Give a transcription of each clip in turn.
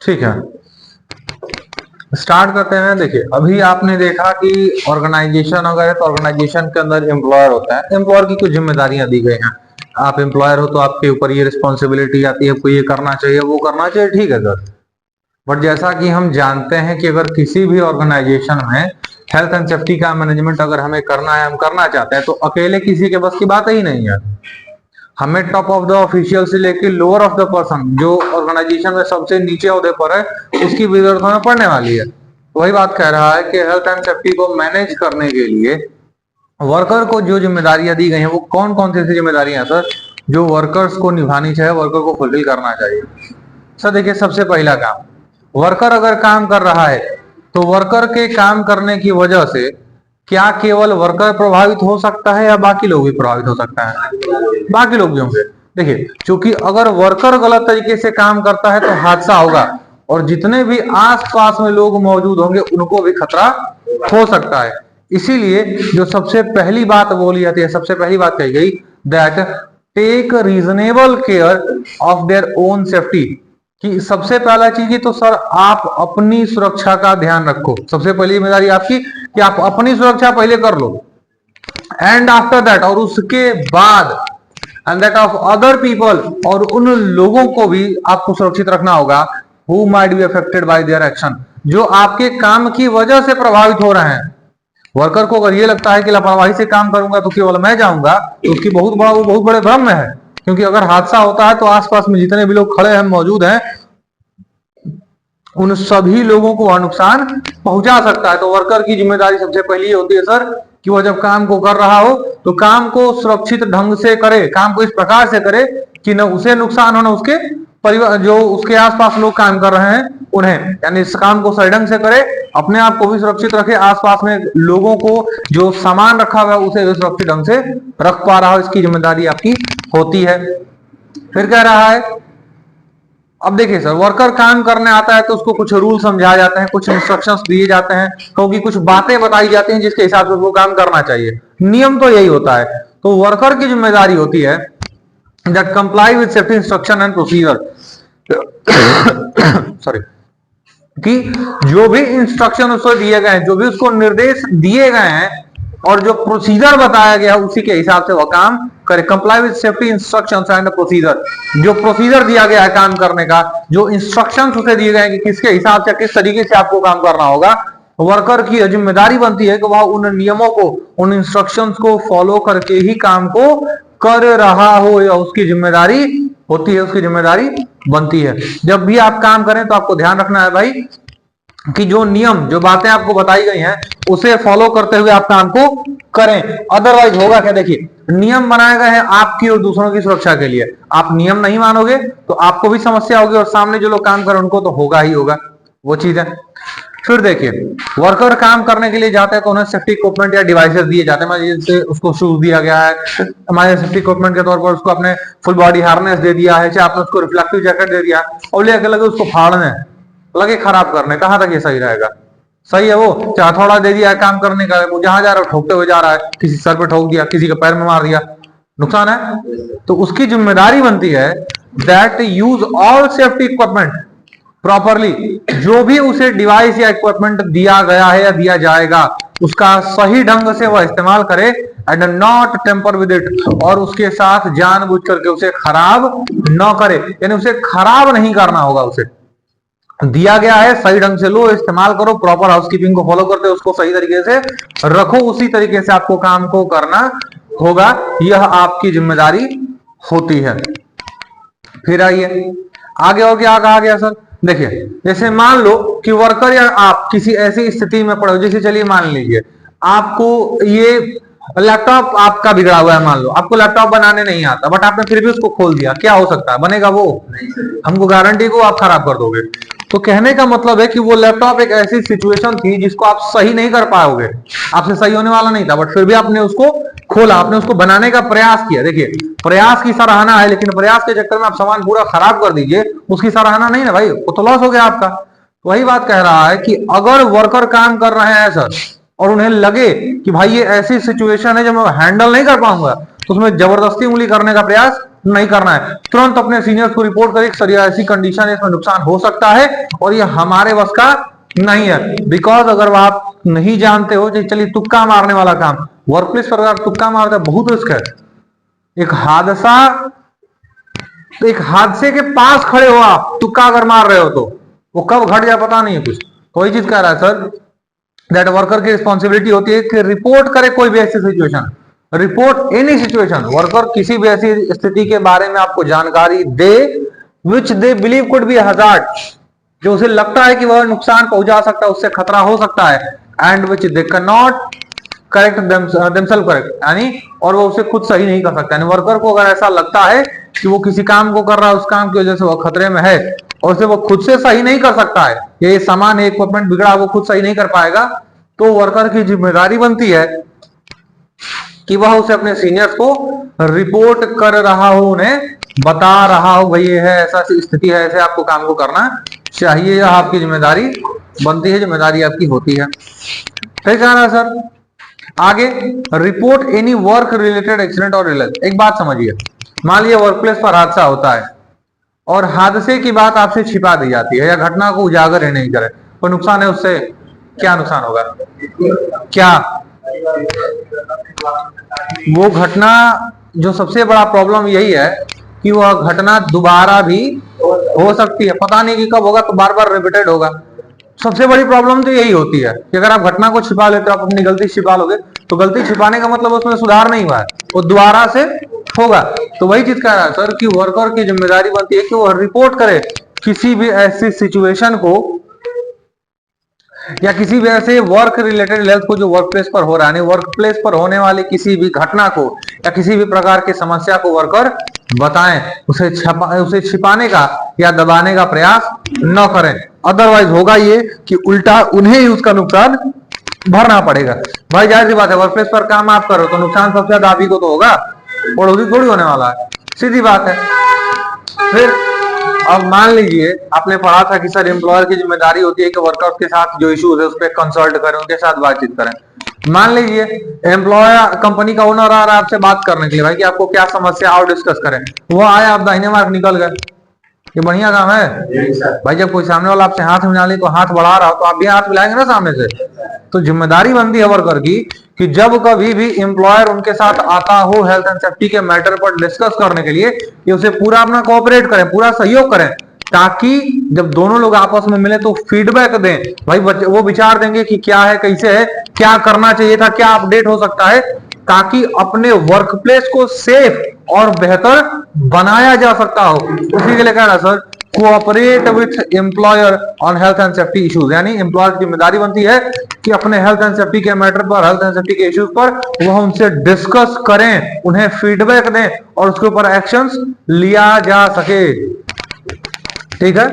ठीक है, स्टार्ट करते हैं। देखिए, अभी आपने देखा कि ऑर्गेनाइजेशन अगर है तो ऑर्गेनाइजेशन के अंदर एम्प्लॉयर होता है, एम्प्लॉयर की कुछ जिम्मेदारियां दी गई हैं। आप एम्प्लॉयर हो तो आपके ऊपर ये रिस्पॉन्सिबिलिटी आती है, आपको ये करना चाहिए, वो करना चाहिए, ठीक है सर। बट जैसा कि हम जानते हैं कि अगर किसी भी ऑर्गेनाइजेशन में हेल्थ एंड सेफ्टी का मैनेजमेंट अगर हमें करना है, हम करना चाहते हैं, तो अकेले किसी के बस की बात ही नहीं है। हमें टॉप ऑफ द ऑफिशियल से लेके लोअर ऑफ द पर्सन, जो ऑर्गेनाइजेशन में सबसे नीचे ओहदे पर है, उसकी भी जरूरत हमें पड़ने वाली है। वही बात कह रहा है कि हेल्थ एंड सेफ्टी को मैनेज करने के लिए वर्कर को जो जिम्मेदारियां दी गई हैं, वो कौन कौन सी जिम्मेदारियां हैं सर, जो वर्कर्स को निभानी चाहिए, वर्कर को फुलफिल करना चाहिए। सर देखिए, सबसे पहला काम, वर्कर अगर काम कर रहा है तो वर्कर के काम करने की वजह से क्या केवल वर्कर प्रभावित हो सकता है या बाकी लोग भी प्रभावित हो सकता है? बाकी लोग भी होंगे। देखिए, क्योंकि अगर वर्कर गलत तरीके से काम करता है तो हादसा होगा, और जितने भी आसपास में लोग मौजूद होंगे उनको भी खतरा हो सकता है। इसीलिए जो सबसे पहली बात बोली जाती है, सबसे पहली बात कही गई, that take reasonable care of their own safety, कि सबसे पहला चीज ही तो सर आप अपनी सुरक्षा का ध्यान रखो। सबसे पहली जिम्मेदारी आपकी कि आप अपनी सुरक्षा पहले कर लो, एंड आफ्टर दैट, और उसके बाद and that of other people, और उन लोगों को भी आपको सुरक्षित रखना होगा, who might be affected by their action, जो आपके काम की वजह से प्रभावित हो रहे हैं। वर्कर को अगर ये लगता है कि लापरवाही से काम करूंगा तो केवल मैं जाऊंगा, तो उसकी बहुत बड़े भ्रम में है। क्योंकि अगर हादसा होता है तो आसपास में जितने भी लोग खड़े हैं, मौजूद हैं, उन सभी लोगों को वह नुकसान पहुंचा सकता है। तो वर्कर की जिम्मेदारी सबसे पहली होती है सर कि वह जब काम को कर रहा हो तो काम को सुरक्षित ढंग से करे, काम को इस प्रकार से करे कि न उसे नुकसान हो, न उसके परिवार, जो उसके आसपास लोग काम कर रहे हैं उन्हें, यानी इस काम को सही ढंग से करे, अपने आप को भी सुरक्षित रखे, आसपास में लोगों को जो सामान रखा हुआ है उसे भी सुरक्षित ढंग से रख पा रहा हो, इसकी जिम्मेदारी आपकी होती है। फिर कह रहा है, अब देखिए सर, वर्कर काम करने आता है तो उसको कुछ रूल समझाए जाते हैं, कुछ इंस्ट्रक्शंस दिए जाते हैं, क्योंकि कुछ बातें बताई जाती हैं जिसके हिसाब से उसको काम करना चाहिए। नियम तो यही होता है। तो वर्कर की जिम्मेदारी होती है that comply with safety instruction and procedure, sorry, कि जो भी इंस्ट्रक्शन उसको दिए गए हैं, जो भी उसको निर्देश दिए गए हैं और जो प्रोसीजर बताया गया है उसी के हिसाब से वह काम करे। Comply with safety instructions and procedure, जो प्रोसीजर दिया गया है काम करने का, जो इंस्ट्रक्शंस उसे दिए गए हैं कि किसके हिसाब से, किस तरीके से आपको काम करना होगा, वर्कर की जिम्मेदारी बनती है कि वह उन नियमों को, उन इंस्ट्रक्शंस को फॉलो करके ही काम को कर रहा हो, या उसकी जिम्मेदारी होती है, उसकी जिम्मेदारी बनती है। जब भी आप काम करें तो आपको ध्यान रखना है भाई कि जो नियम, जो बातें आपको बताई गई हैं उसे फॉलो करते हुए आप काम को करें। अदरवाइज होगा क्या, देखिए, नियम बनाए गए हैं आपकी और दूसरों की सुरक्षा के लिए, आप नियम नहीं मानोगे तो आपको भी समस्या होगी और सामने जो लोग काम कर रहे हैं उनको तो होगा ही होगा, वो चीज है। फिर देखिए, वर्कर काम करने के लिए जाते हैं तो उन्हें सेफ्टी इक्विपमेंट या डिवाइसेस दिए जाते हैं। जैसे उसको शूज दिया गया है, हमारे सेफ्टी इक्विपमेंट के तौर पर उसको अपने फुल बॉडी हार्नेस दे दिया है, चाहे आपने उसको रिफ्लेक्टिव जैकेट दे दिया, और लेके लगे उसको फाड़ने, लगे खराब करने, कहां तक ये सही रहेगा? सही है वो? चाहे थोड़ा दे दिया है काम करने का, वो जहां जा रहा है ठोकते हुए जा रहा है, किसी सर पे ठोक दिया, किसी के पैर में मार दिया, नुकसान है। तो उसकी जिम्मेदारी बनती है that use all safety equipment properly, जो भी उसे डिवाइस या इक्विपमेंट दिया गया है या दिया जाएगा उसका सही ढंग से वह इस्तेमाल करे, and not tamper with it, और उसके साथ जानबूझ करके उसे खराब न करे, यानी उसे खराब नहीं करना होगा। उसे दिया गया है, सही ढंग से लो, इस्तेमाल करो, प्रॉपर हाउसकीपिंग को फॉलो करते उसको सही तरीके से रखो, उसी तरीके से आपको काम को करना होगा, यह आपकी जिम्मेदारी होती है। फिर आइए आगे, और क्या कहा गया सर? देखिए, जैसे मान लो कि वर्कर या आप किसी ऐसी स्थिति में पड़े हो, जैसे चलिए मान लीजिए आपको ये लैपटॉप आपका बिगड़ा हुआ है, मान लो आपको लैपटॉप बनाने नहीं आता, बट आपने फिर भी उसको खोल दिया, क्या हो सकता है? बनेगा वो? हमको गारंटी को आप खराब कर दोगे। तो कहने का मतलब है कि वो लैपटॉप एक ऐसी सिचुएशन थी जिसको आप सही नहीं कर पाओगे, आपसे सही होने वाला नहीं था, बट फिर भी आपने उसको खोला, आपने उसको बनाने का प्रयास किया। देखिए, प्रयास की सराहना है, लेकिन प्रयास के चक्कर में आप सामान पूरा खराब कर दीजिए, उसकी सराहना नहीं ना भाई, वो तो लॉस हो गया आपका। तो वही बात कह रहा है कि अगर वर्कर काम कर रहे हैं सर और उन्हें लगे कि भाई ये ऐसी सिचुएशन है जब मैं हैंडल नहीं कर पाऊंगा, तो उसमें जबरदस्ती उंगली करने का प्रयास नहीं करना है, तुरंत अपने सीनियर्स को रिपोर्ट करें सर ये ऐसी कंडीशन है, इसमें नुकसान हो सकता है और ये हमारे बस का नहीं है। बिकॉज अगर आप नहीं जानते हो, चलिए तुक्का मारने वाला काम, वर्क प्लेस पर अगर तुक्का मारते हैं बहुत रिस्क है। एक हादसा, तो एक हादसे के पास खड़े हो आप, तुक्का अगर मार रहे हो तो वो कब घट जाए पता नहीं है कुछ। कोई चीज कह रहा है सर दैट वर्कर की रिस्पॉन्सिबिलिटी होती है कि रिपोर्ट करे कोई भी ऐसी situation, report any situation. Worker किसी भी ऐसी स्थिति के बारे में आपको जानकारी दे which they believe could be hazard, जो उसे लगता है कि वह नुकसान पहुंचा सकता है, उससे खतरा हो सकता है, and which they can not correct themselves correct, यानी और वो उसे खुद सही नहीं कर सकता। यानी वर्कर को अगर ऐसा लगता है कि वो किसी काम को कर रहा है, उस काम की वजह से वो खतरे में है और उसे वो खुद से सही नहीं कर सकता है, ये सामान इक्विपमेंट बिगड़ा वो खुद सही नहीं कर पाएगा, तो वर्कर की जिम्मेदारी बनती है कि वह उसे अपने सीनियर्स को रिपोर्ट कर रहा हो, उन्हें बता रहा हो भाई ये है ऐसा स्थिति है, ऐसे आपको काम को करना चाहिए, यह आपकी जिम्मेदारी बनती है, जिम्मेदारी आपकी होती है। ठीक है ना सर। आगे report any work related accident और रिलेटेड। एक बात समझिए, मान लीजिए वर्क प्लेस पर हादसा होता है और हादसे की बात आपसे छिपा दी जाती है या घटना को उजागर ही नहीं करे, तो नुकसान है, उससे क्या नुकसान होगा, क्या वो घटना, जो सबसे बड़ा प्रॉब्लम यही है कि वह घटना दोबारा भी हो सकती है, पता नहीं कि कब होगा, तो बार बार रिपीटेड होगा। सबसे बड़ी प्रॉब्लम तो यही होती है कि अगर आप घटना को छिपा लेते हो, आप अपनी गलती छिपा लोगे, तो गलती छिपाने का मतलब उसमें सुधार नहीं हुआ है, वो दोबारा से होगा। तो वही चीज कह रहा है सर कि वर्कर की जिम्मेदारी बनती है कि वो रिपोर्ट करे किसी भी ऐसी सिचुएशन को या किसी भी ऐसे वर्क रिलेटेड हेल्थ को जो वर्क प्लेस पर हो रहा है, वर्क प्लेस पर होने वाली किसी भी घटना को या किसी भी प्रकार की समस्या को वर्कर बताएं, उसे छिपाने का या दबाने का प्रयास न करें। अदरवाइज होगा ये कि उल्टा उन्हें ही उसका नुकसान भरना पड़ेगा। भाई जाहिर सी बात है, वर्क प्लेस पर काम आप करो तो नुकसान सबसे ज्यादा आप ही को तो होगा, पड़ोसी थोड़ी होने वाला है, सीधी बात है। फिर अब मान लीजिए आपने पढ़ा था कि सर एम्प्लॉयर की जिम्मेदारी होती है कि वर्कर्स के साथ जो इश्यूज है उस पर कंसल्ट करें, उनके साथ बातचीत करें। मान लीजिए एम्प्लॉयर, कंपनी का ओनर आ रहा है आपसे बात करने के लिए, भाई कि आपको क्या समस्या और डिस्कस करें, वो आया, आप दाहिने मार्ग निकल गए, ये बढ़िया काम है भाई। जब कोई सामने वाला आपसे हाथ मिला ले, को हाथ बढ़ा रहा हो तो आप भी हाथ मिलाएंगे ना सामने से। तो जिम्मेदारी बनती है वर्कर की कि जब कभी भी एम्प्लॉयर उनके साथ आता हो हेल्थ एंड सेफ्टी के मैटर पर डिस्कस करने के लिए, कि उसे पूरा अपना कोऑपरेट करें, पूरा सहयोग करें, ताकि जब दोनों लोग आपस में मिले तो फीडबैक दें। भाई वो विचार देंगे कि क्या है, कैसे है, क्या करना चाहिए था, क्या अपडेट हो सकता है, ताकि अपने वर्क प्लेस को सेफ और बेहतर बनाया जा सकता हो। उसी के लिए कह रहा sir cooperate with employer on health and safety issues, यानी एम्प्लॉयर की जिम्मेदारी बनती है कि अपने हेल्थ एंड सेफ्टी के मैटर पर, हेल्थ एंड सेफ्टी के इश्यूज पर वह उनसे डिस्कस करें, उन्हें फीडबैक दें और उसके ऊपर एक्शंस लिया जा सके। ठीक है,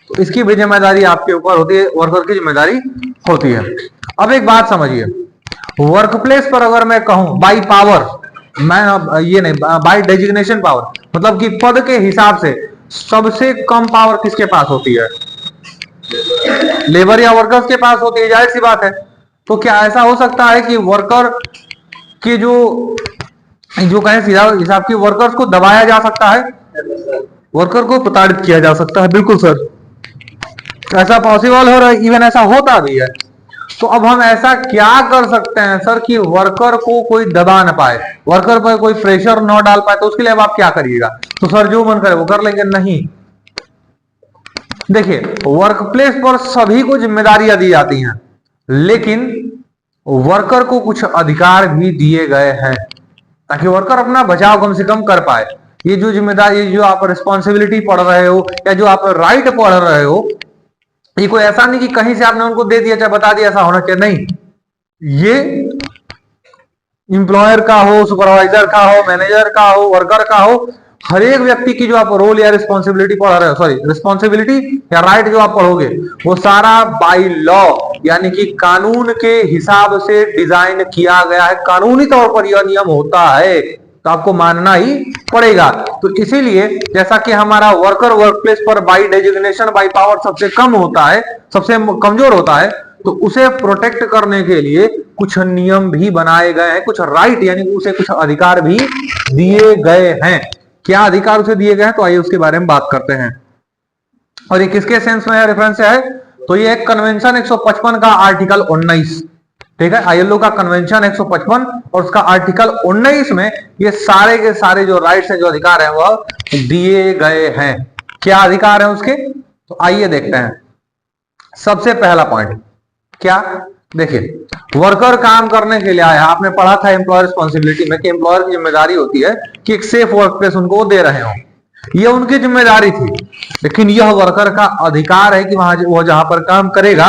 तो इसकी भी जिम्मेदारी आपके ऊपर होती है, वर्कर की जिम्मेदारी होती है। अब एक बात समझिए, वर्क प्लेस पर अगर मैं कहूं बाई पावर, मैं ये नहीं, बाई डेजिग्नेशन पावर, मतलब कि पद के हिसाब से सबसे कम पावर किसके पास होती है, लेबर या वर्कर्स के पास होती है, जाहिर सी बात है। तो क्या ऐसा हो सकता है कि वर्कर की जो कहें सीधा हिसाब की, वर्कर्स को दबाया जा सकता है, वर्कर को प्रताड़ित किया जा सकता है? बिल्कुल सर, ऐसा पॉसिबल हो रहा है, इवन ऐसा होता भी है। तो अब हम ऐसा क्या कर सकते हैं सर कि वर्कर को कोई दबा ना पाए, वर्कर पर कोई प्रेशर न डाल पाए, तो उसके लिए अब आप क्या करिएगा? तो सर जो मन करे वो कर लेंगे, नहीं। देखिए वर्क प्लेस पर सभी को जिम्मेदारियां दी जाती हैं, लेकिन वर्कर को कुछ अधिकार भी दिए गए हैं ताकि वर्कर अपना बचाव कम से कम कर पाए। ये जो जिम्मेदारी, जो आप रिस्पॉन्सिबिलिटी पढ़ रहे हो या जो आप राइट पढ़ रहे हो, ये कोई ऐसा नहीं कि कहीं से आपने उनको दे दिया, चाहे बता दिया ऐसा होना चाहिए, नहीं। ये एम्प्लॉयर का हो, सुपरवाइजर का हो, मैनेजर का हो, वर्कर का हो, हर एक व्यक्ति की जो आप रोल या रिस्पॉन्सिबिलिटी पढ़ रहे हो, सॉरी रिस्पॉन्सिबिलिटी या राइट जो आप पढ़ोगे, वो सारा बाय लॉ यानी कि कानून के हिसाब से डिजाइन किया गया है, कानूनी तौर पर यह नियम होता है, तो आपको मानना ही पड़ेगा। तो इसीलिए जैसा कि हमारा वर्कर वर्क प्लेस पर बाई डेजिग्नेशन, बाई पावर सबसे कम होता है, सबसे कमजोर होता है, तो उसे प्रोटेक्ट करने के लिए कुछ नियम भी बनाए गए हैं, कुछ राइट यानी उसे कुछ अधिकार भी दिए गए हैं। क्या अधिकार उसे दिए गए हैं, तो आइए उसके बारे में बात करते हैं। और ये किसके सेंस में रेफरेंस है, तो ये कन्वेंशन 155 का आर्टिकल 19, ठीक है, आईएलओ का कन्वेंशन 155 और उसका आर्टिकल 19 में ये सारे के सारे जो राइट्स हैं, जो अधिकार हैं, वह दिए गए हैं। क्या अधिकार है उसके, तो आइए देखते हैं। सबसे पहला पॉइंट क्या, देखिए वर्कर काम करने के लिए आया, आपने पढ़ा था एम्प्लॉयर रिस्पॉन्सिबिलिटी में कि एम्प्लॉयर की जिम्मेदारी होती है कि एक सेफ वर्क प्लेस उनको दे रहे हो, यह उनकी जिम्मेदारी थी, लेकिन यह वर्कर का अधिकार है कि वहां वो जहां पर काम करेगा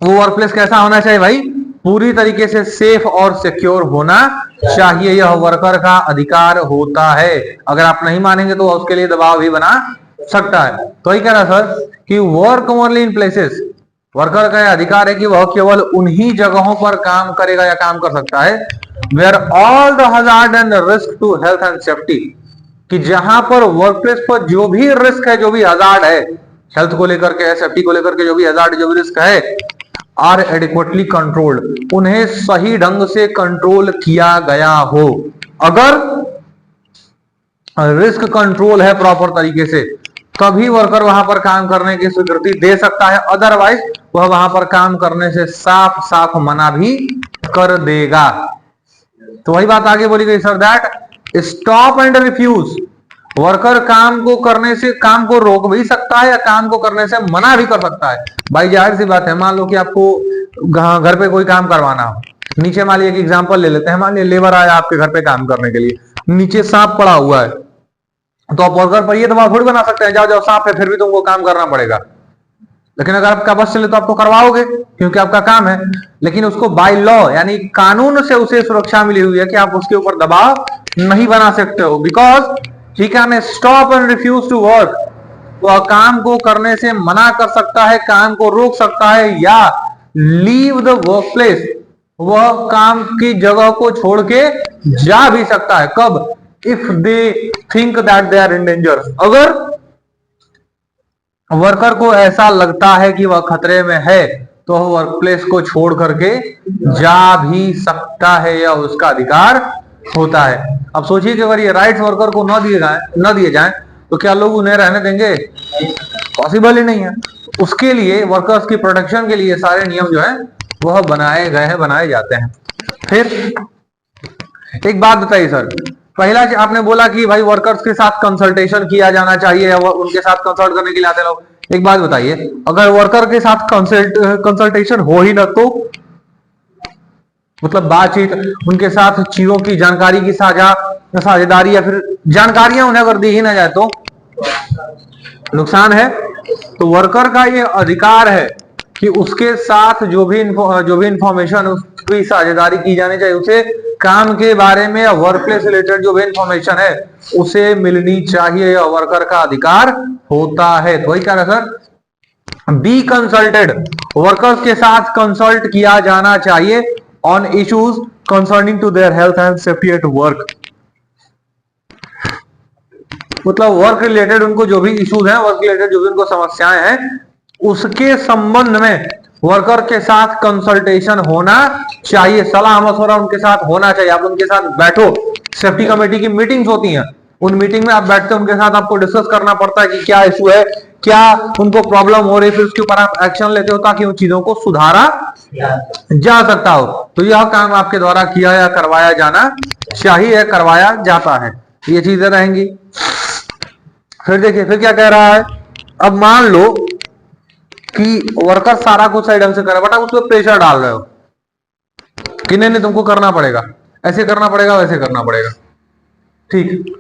वो वर्क प्लेस कैसा होना चाहिए भाई, पूरी तरीके से सेफ और सिक्योर होना चाहिए, यह वर्कर का अधिकार होता है। अगर आप नहीं मानेंगे तो उसके लिए दबाव भी बना सकता है। तो यही कह रहा सर कि work only in places, worker का अधिकार है कि वह केवल उन्हीं जगहों पर काम करेगा या काम कर सकता है where all the hazard and risk to health and safety, कि जहां पर वर्क प्लेस पर जो भी रिस्क है, जो भी हजार्ड है, हेल्थ को लेकर के, सेफ्टी को लेकर के जो भी हजार्ड, जो भी रिस्क है, आर एडिक्वेटली कंट्रोल्ड, उन्हें सही ढंग से कंट्रोल किया गया हो। अगर रिस्क कंट्रोल है प्रॉपर तरीके से, तभी वर्कर वहां पर काम करने की स्वीकृति दे सकता है, अदरवाइज वह वहां पर काम करने से साफ साफ मना भी कर देगा। तो वही बात आगे बोली गई sir, that stop and refuse, worker काम को करने से, काम को रोक भी सकता है या काम को करने से मना भी कर सकता है। भाई जाहिर सी बात है, मान लो कि आपको घर पे कोई काम करवाना हो, नीचे मान लीजिए एक एग्जांपल ले लेते हैं, मान लीजिए लेबर आया आपके घर पे काम करने के लिए, नीचे सांप पड़ा हुआ है, तो आप वर्कर पर ये दबाव थोड़ी बना सकते हैं, जाओ जाओ सांप है, फिर भी तुमको काम करना पड़ेगा। लेकिन अगर आपका बस चले तो आपको करवाओगे क्योंकि आपका काम है, लेकिन उसको बाय लॉ यानी कानून से उसे सुरक्षा मिली हुई है कि आप उसके ऊपर दबाव नहीं बना सकते हो, because he can stop and refuse to work, वह काम को करने से मना कर सकता है, काम को रोक सकता है, या लीव द वर्क प्लेस, वह काम की जगह को छोड़ के जा भी सकता है। कब, if they think that they are in danger, अगर वर्कर को ऐसा लगता है कि वह खतरे में है तो वह वर्क प्लेस को छोड़ करके जा भी सकता है, या उसका अधिकार होता है। अब सोचिए कि अगर ये राइट्स वर्कर को न दिए जाएं तो क्या लोग उन्हें रहने देंगे, पॉसिबल ही नहीं है। उसके लिए वर्कर्स की प्रोटेक्शन के लिए सारे नियम जो है वह बनाए गए हैं, बनाए जाते हैं। फिर एक बात बताइए सर, पहला आपने बोला कि भाई वर्कर्स के साथ कंसल्टेशन किया जाना चाहिए, उनके साथ कंसल्ट करने के लिए आते लोग। एक बात बताइए, अगर वर्कर के साथ कंसल्टेशन हो ही ना, तो मतलब बातचीत, उनके साथ चीजों की जानकारी की साझेदारी या फिर जानकारियां उन्हें अगर दी ही ना जाए तो नुकसान है। तो वर्कर का ये अधिकार है कि उसके साथ जो भी इंफॉर्मेशन, उसकी साझेदारी की जानी चाहिए, उसे काम के बारे में या वर्क प्लेस रिलेटेड जो भी इंफॉर्मेशन है उसे मिलनी चाहिए, या वर्कर का अधिकार होता है। तो वही कह रहा सर, बी कंसल्टेड, वर्कर्स के साथ कंसल्ट किया जाना चाहिए on issues concerning to their health and safety at work, मतलब वर्क रिलेटेड उनको जो भी इश्यूज हैं, वर्क रिलेटेड जो भी उनको समस्याएं हैं, उसके संबंध में वर्कर के साथ कंसल्टेशन होना चाहिए, सलाह मशवरा उनके साथ होना चाहिए। आप उनके साथ बैठो, सेफ्टी कमेटी की मीटिंग्स होती हैं, उन मीटिंग में आप बैठते हो, उनके साथ आपको डिस्कस करना पड़ता है कि क्या इशू है, क्या उनको प्रॉब्लम हो रही है, फिर उसके ऊपर आप एक्शन लेते हो ताकि उन चीजों को सुधारा जा सकता हो। तो यह काम आपके द्वारा किया या करवाया जाना चाहिए, करवाया जाता है, ये चीजें रहेंगी। फिर देखिए फिर क्या कह रहा है, अब मान लो कि वर्कर सारा कुछ सही ढंग से करे, बट आप उस पर प्रेशर डाल रहे हो कि नहीं तुमको करना पड़ेगा, ऐसे करना पड़ेगा, वैसे करना पड़ेगा, ठीक।